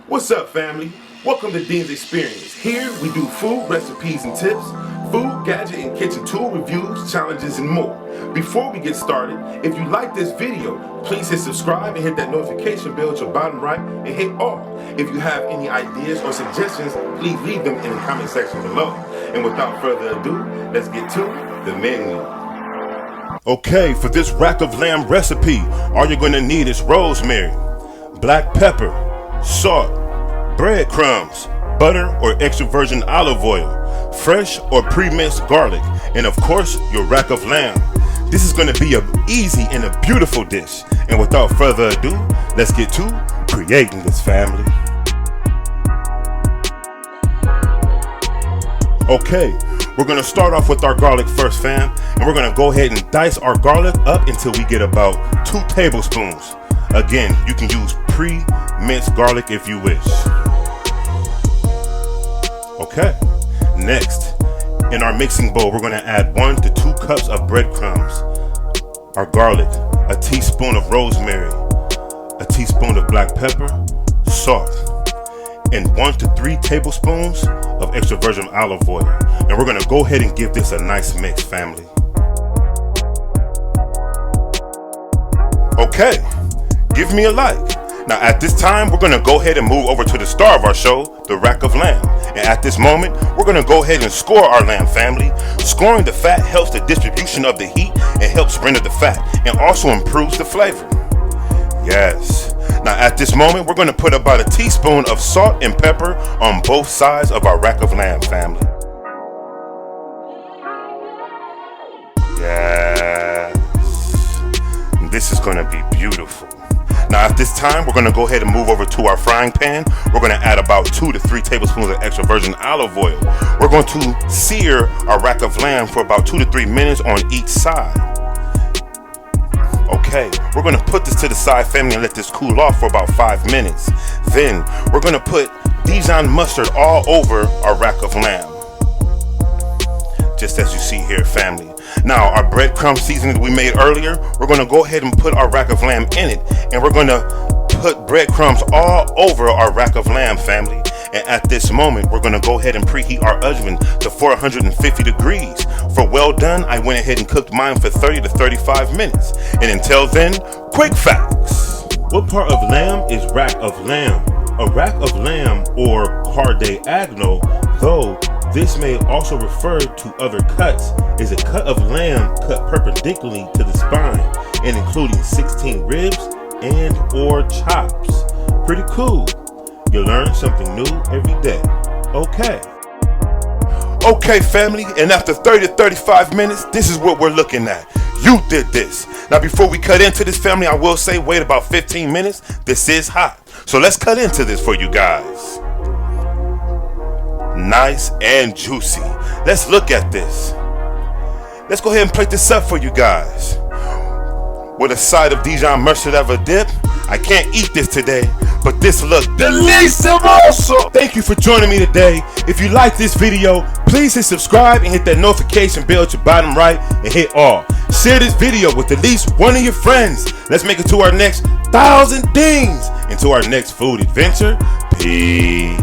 What's up, family? Welcome to Ddins Xperience. Here we do food recipes and tips, food, gadget, and kitchen tool reviews, challenges, and more. Before we get started, if you like this video, please hit subscribe and hit that notification bell at your bottom right and hit all. If you have any ideas or suggestions, please leave them in the comment section below. And without further ado, let's get to the menu. Okay, for this rack of lamb recipe, all you're going to need is rosemary, black pepper, salt, breadcrumbs, butter or extra virgin olive oil, fresh or pre-minced garlic, and of course, your rack of lamb. This is going to be an easy and a beautiful dish. And without further ado, let's get to creating this, family. Okay, we're going to start off with our garlic first, fam, and we're going to go ahead and dice our garlic up until we get about 2 tablespoons. Again, you can use pre-minced garlic if you wish. Okay, next, in our mixing bowl, we're going to add 1 to 2 cups of breadcrumbs, our garlic, a teaspoon of rosemary, a teaspoon of black pepper, salt, and 1 to 3 tablespoons of extra virgin olive oil. And we're going to go ahead and give this a nice mix, family. Okay, give me a like. Now at this time, we're going to go ahead and move over to the star of our show, the rack of lamb. And at this moment, we're going to go ahead and score our lamb, family. Scoring the fat helps the distribution of the heat and helps render the fat and also improves the flavor. Yes. Now at this moment, we're going to put about a teaspoon of salt and pepper on both sides of our rack of lamb, family. Yes. This is going to be beautiful. Now at this time, we're going to go ahead and move over to our frying pan. We're going to add about 2 to 3 tablespoons of extra virgin olive oil. We're going to sear our rack of lamb for about 2 to 3 minutes on each side. Okay, we're going to put this to the side, family, and let this cool off for about 5 minutes. Then we're going to put Dijon mustard all over our rack of lamb, just as you see here, family. Now our breadcrumb seasoning that we made earlier, we're going to go ahead and put our rack of lamb in it, and we're going to put breadcrumbs all over our rack of lamb, family. And at this moment, we're going to go ahead and preheat our oven to 450 degrees. For well done, I went ahead and cooked mine for 30 to 35 minutes. And until then, quick facts. What part of lamb is rack of lamb? A rack of lamb, or carde agno, though this may also refer to other cuts, is a cut of lamb cut perpendicularly to the spine and including 16 ribs and or chops. Pretty cool. You learn something new every day. Okay, family, and after 30 to 35 minutes, this is what we're looking at. You did this. Now before we cut into this, family, I will say wait about 15 minutes. This is hot. So let's cut into this for you guys. Nice and juicy. Let's look at this. Let's go ahead and plate this up for you guys. With a side of Dijon mustard of a dip. I can't eat this today, but this looks delicioso. Thank you for joining me today. If you like this video, please hit subscribe and hit that notification bell at your bottom right and hit all. Share this video with at least one of your friends. Let's make it to our next 1,000 Ddins and to our next food adventure. Peace.